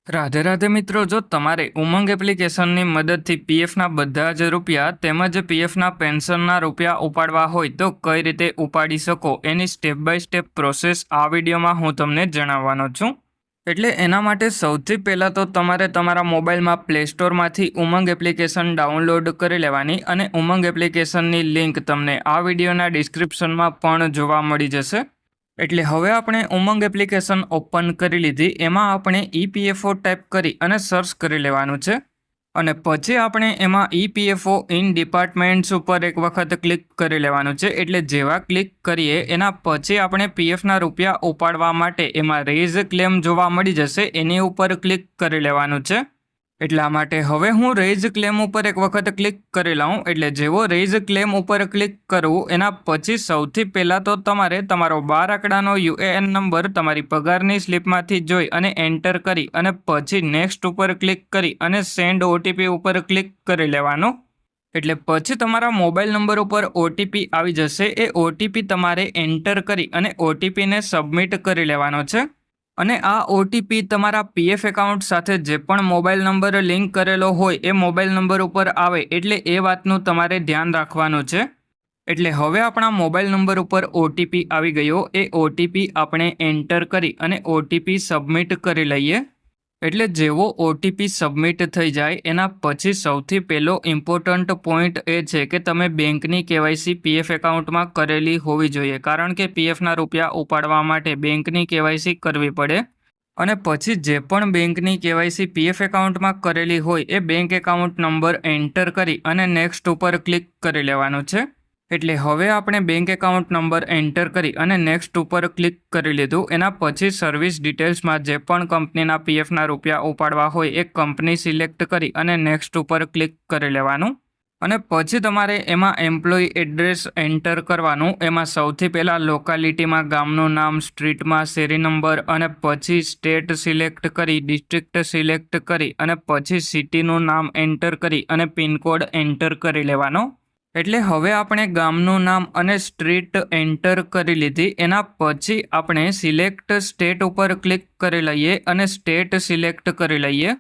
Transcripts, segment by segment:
રાધે રાધે મિત્રો, જો તમારે ઉમંગ એપ્લિકેશનની મદદથી પીએફના બધા જ રૂપિયા તેમજ પીએફના પેન્શનના રૂપિયા ઉપાડવા હોય તો કઈ રીતે ઉપાડી શકો એની સ્ટેપ બાય સ્ટેપ પ્રોસેસ આ વિડીયોમાં હું તમને જણાવવાનો છું. એટલે એના માટે સૌથી પહેલાં તો તમારે તમારા મોબાઈલમાં પ્લે સ્ટોરમાંથી ઉમંગ એપ્લિકેશન ડાઉનલોડ કરી લેવાની અને ઉમંગ એપ્લિકેશનની લિંક તમને આ વિડીયોના ડિસ્ક્રિપ્શનમાં પણ જોવા મળી જશે. એટલે હવે આપણે ઉમંગ એપ્લિકેશન ઓપન કરી લીધી. એમાં આપણે ઈપીએફઓ ટાઈપ કરી અને સર્ચ કરી લેવાનું છે અને પછી આપણે એમાં ઈપીએફઓ ઇન ડિપાર્ટમેન્ટ્સ ઉપર એક વખત ક્લિક કરી લેવાનું છે. એટલે જેવા ક્લિક કરીએ એના પછી આપણે પીએફના રૂપિયા ઉપાડવા માટે એમાં રેઝ ક્લેમ જોવા મળી જશે, એની ઉપર ક્લિક કરી લેવાનું છે. એટલા માટે હવે હું રેઝ ક્લેમ ઉપર એક વખત ક્લિક કરી લઉં. એટલે જેવો રેઝ ક્લેમ ઉપર ક્લિક કરવું એના પછી સૌથી પહેલાં તો તમારે તમારો 12 આંકડાનો યુએએન નંબર તમારી પગારની સ્લિપમાંથી જોઈ અને એન્ટર કરી અને પછી નેક્સ્ટ ઉપર ક્લિક કરી અને સેન્ડ ઓટીપી ઉપર ક્લિક કરી લેવાનો. એટલે પછી તમારા મોબાઈલ નંબર ઉપર ઓટીપી આવી જશે. એ ઓટીપી તમારે એન્ટર કરી અને ઓટીપીને સબમિટ કરી લેવાનો છે. અને આ ઓટીપી તમારા પીએફ એકાઉન્ટ સાથે જે પણ મોબાઈલ નંબર લિંક કરેલો હોય એ મોબાઈલ નંબર ઉપર આવે, એટલે એ વાતનું તમારે ધ્યાન રાખવાનું છે. એટલે હવે આપણા મોબાઈલ નંબર ઉપર ઓટીપી આવી ગયો. એ ઓટીપી આપણે એન્ટર કરી અને ઓટીપી સબમિટ કરી લઈએ. એટલે જેવો ઓટીપી સબમિટ થઈ જાય એના પછી સૌથી પહેલો ઇમ્પોર્ટન્ટ પોઈન્ટ એ છે કે તમે બેંકની કેવાયસી પીએફ એકાઉન્ટમાં કરેલી હોવી જોઈએ. કારણ કે પીએફના રૂપિયા ઉપાડવા માટે બેંકની કેવાયસી કરવી પડે. અને પછી જે પણ બેંકની કેવાયસી પીએફ એકાઉન્ટમાં કરેલી હોય એ બેંક એકાઉન્ટ નંબર એન્ટર કરી અને નેક્સ્ટ ઉપર ક્લિક કરી લેવાનું છે. એટલે હવે આપણે બેંક એકાઉન્ટ નંબર એન્ટર કરી અને નેક્સ્ટ ઉપર ક્લિક કરી લીધું. એના પછી સર્વિસ ડિટેલ્સમાં જે પણ કંપનીના પીએફના રૂપિયા ઉપાડવા હોય એ કંપની સિલેક્ટ કરી અને નેક્સ્ટ ઉપર ક્લિક કરી લેવાનું. અને પછી તમારે એમાં એમ્પ્લોયી એડ્રેસ એન્ટર કરવાનું. એમાં સૌથી પહેલાં લોકાલિટીમાં ગામનું નામ, સ્ટ્રીટમાં શેરી નંબર અને પછી સ્ટેટ સિલેક્ટ કરી, ડિસ્ટ્રિક્ટ સિલેક્ટ કરી અને પછી સિટીનું નામ એન્ટર કરી અને પિનકોડ એન્ટર કરી લેવાનો. એટલે હવે આપણે ગામનું નામ અને સ્ટ્રીટ એન્ટર કરી લીધી. એના પછી આપણે સિલેક્ટ સ્ટેટ ઉપર ક્લિક કરી લઈએ અને સ્ટેટ સિલેક્ટ કરી લઈએ.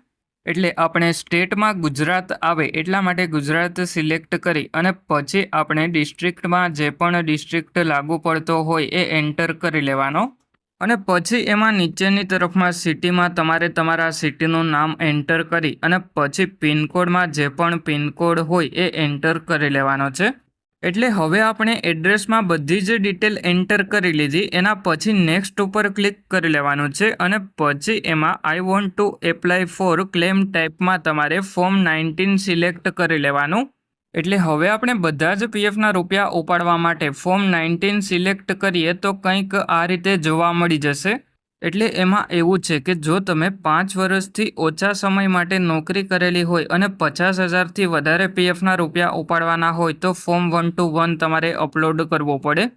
એટલે આપણે સ્ટેટમાં ગુજરાત આવે એટલા માટે ગુજરાત સિલેક્ટ કરી અને પછી આપણે ડિસ્ટ્રિક્ટમાં જે પણ ડિસ્ટ્રિક્ટ લાગુ પડતો હોય એ એન્ટર કરી લેવાનો. અને પછી એમાં નીચેની તરફમાં સિટીમાં તમારે તમારા સિટીનું નામ એન્ટર કરી અને પછી પિનકોડમાં જે પણ પિનકોડ હોય એ એન્ટર કરી લેવાનો છે. એટલે હવે આપણે એડ્રેસમાં બધી જ ડિટેલ એન્ટર કરી લીધી. એના પછી નેક્સ્ટ ઉપર ક્લિક કરી લેવાનું છે અને પછી એમાં I want to apply for claim ટાઈપમાં તમારે ફોર્મ 19 સિલેક્ટ કરી લેવાનું. એટલે હવે આપણે બધા જ પીએફના રૂપિયા ઉપાડવા માટે ફોર્મ 19 સિલેક્ટ કરીએ તો કંઈક આ રીતે જોવા મળી જશે. એટલે એમાં એવું છે કે જો તમે 5 વર્ષથી ઓછા સમય માટે નોકરી કરેલી હોય અને 50,000થી વધારે પીએફના રૂપિયા ઉપાડવાના હોય તો ફોર્મ 121 તમારે અપલોડ કરવો પડે.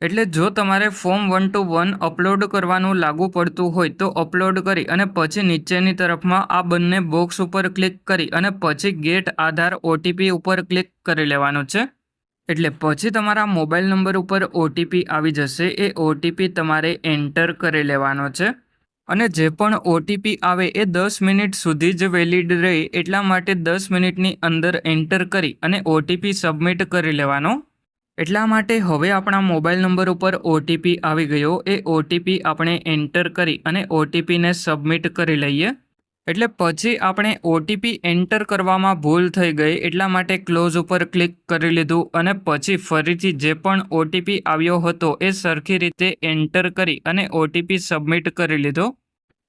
એટલે જો તમારે ફોર્મ 121 અપલોડ કરવાનું લાગુ પડતું હોય તો અપલોડ કરી અને પછી નીચેની તરફમાં આ બંને બોક્સ ઉપર ક્લિક કરી અને પછી ગેટ આધાર ઓટીપી ઉપર ક્લિક કરી લેવાનું છે. એટલે પછી તમારા મોબાઈલ નંબર ઉપર ઓટીપી આવી જશે. એ ઓટીપી તમારે એન્ટર કરી લેવાનો છે. અને જે પણ ઓટીપી આવે એ 10 મિનિટ સુધી જ વેલિડ રહે, એટલા માટે 10 મિનિટની અંદર એન્ટર કરી અને ઓટીપી સબમિટ કરી લેવાનો. એટલા માટે હવે આપણા મોબાઈલ નંબર ઉપર ઓટીપી આવી ગયો. એ ઓટીપી આપણે એન્ટર કરી અને ઓટીપીને સબમિટ કરી લઈએ. એટલે પછી આપણે ઓટીપી એન્ટર કરવામાં ભૂલ થઈ ગઈ એટલા માટે ક્લોઝ ઉપર ક્લિક કરી લીધું અને પછી ફરીથી જે પણ ઓટીપી આવ્યો હતો એ સરખી રીતે એન્ટર કરી અને ઓટીપી સબમિટ કરી લીધો.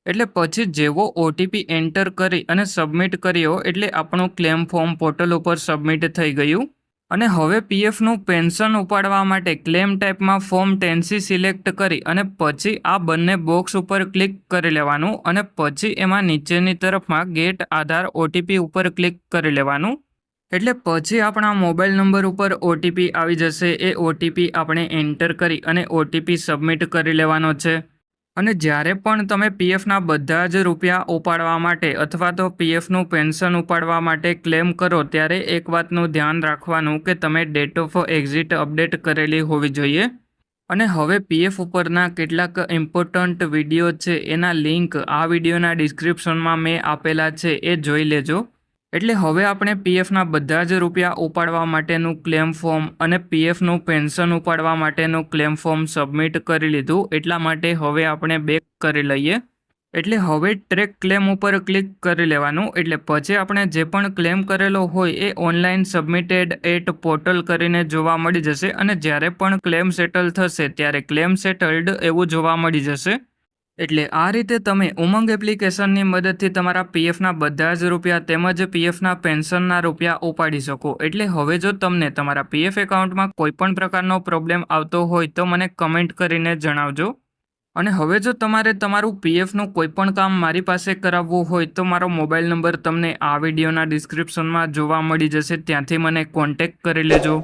એટલે પછી જેવો ઓટીપી એન્ટર કરી અને સબમિટ કર્યો એટલે આપણું ક્લેમ ફોર્મ પોર્ટલ ઉપર સબમિટ થઈ ગયું. અને હવે પીએફનું પેન્શન ઉપાડવા માટે ક્લેમ ટાઈપમાં ફોર્મ 10C સિલેક્ટ કરી અને પછી આ બંને બોક્સ ઉપર ક્લિક કરી લેવાનું અને પછી એમાં નીચેની તરફમાં ગેટ આધાર ઓટીપી ઉપર ક્લિક કરી લેવાનું. એટલે પછી આપણા મોબાઈલ નંબર ઉપર ઓટીપી આવી જશે. એ ઓટીપી આપણે એન્ટર કરી અને ઓટીપી સબમિટ કરી લેવાનો છે. અને જ્યારે પણ તમે પીએફના બધા જ રૂપિયા ઉપાડવા માટે અથવા તો પીએફનું પેન્શન ઉપાડવા માટે ક્લેમ કરો ત્યારે એક વાતનું ધ્યાન રાખવાનું કે તમે ડેટ ઓફ એક્ઝિટ અપડેટ કરેલી હોવી જોઈએ. અને હવે પીએફ ઉપરના કેટલાક ઇમ્પોર્ટન્ટ વિડીયો છે એના લિંક આ વિડીયોના ડિસ્ક્રિપ્શનમાં મેં આપેલા છે, એ જોઈ લેજો. એટલે હવે આપણે પીએફના બધા જ રૂપિયા ઉપાડવા માટેનું ક્લેમ ફોર્મ અને પીએફનું પેન્શન ઉપાડવા માટેનું ક્લેમ ફોર્મ સબમિટ કરી લીધું. એટલા માટે હવે આપણે બેક કરી લઈએ. એટલે હવે ટ્રેક ક્લેમ ઉપર ક્લિક કરી લેવાનું. એટલે પછી આપણે જે પણ ક્લેમ કરેલો હોય એ ઓનલાઈન સબમિટેડ એટ પોર્ટલ કરીને જોવા મળી જશે અને જ્યારે પણ ક્લેમ સેટલ થશે ત્યારે ક્લેમ સેટલડ એવું જોવા મળી જશે. એટલે આ રીતે તમે ઉમંગ એપ્લિકેશનની મદદથી તમારા પીએફના બધા જ રૂપિયા તેમજ પીએફના પેન્શનના રૂપિયા ઉપાડી શકો. એટલે હવે જો તમને તમારા પીએફ એકાઉન્ટમાં કોઈ પણ પ્રકારનો પ્રોબ્લેમ આવતો હોય તો મને કમેન્ટ કરીને જણાવજો. અને હવે જો તમારે તમારું પીએફનું કોઈ પણ કામ મારી પાસે કરાવવું હોય તો મારો મોબાઈલ નંબર તમને આ વિડીયોના ડિસ્ક્રિપ્શનમાં જોવા મળી જશે, ત્યાંથી મને કોન્ટેક્ટ કરી લેજો.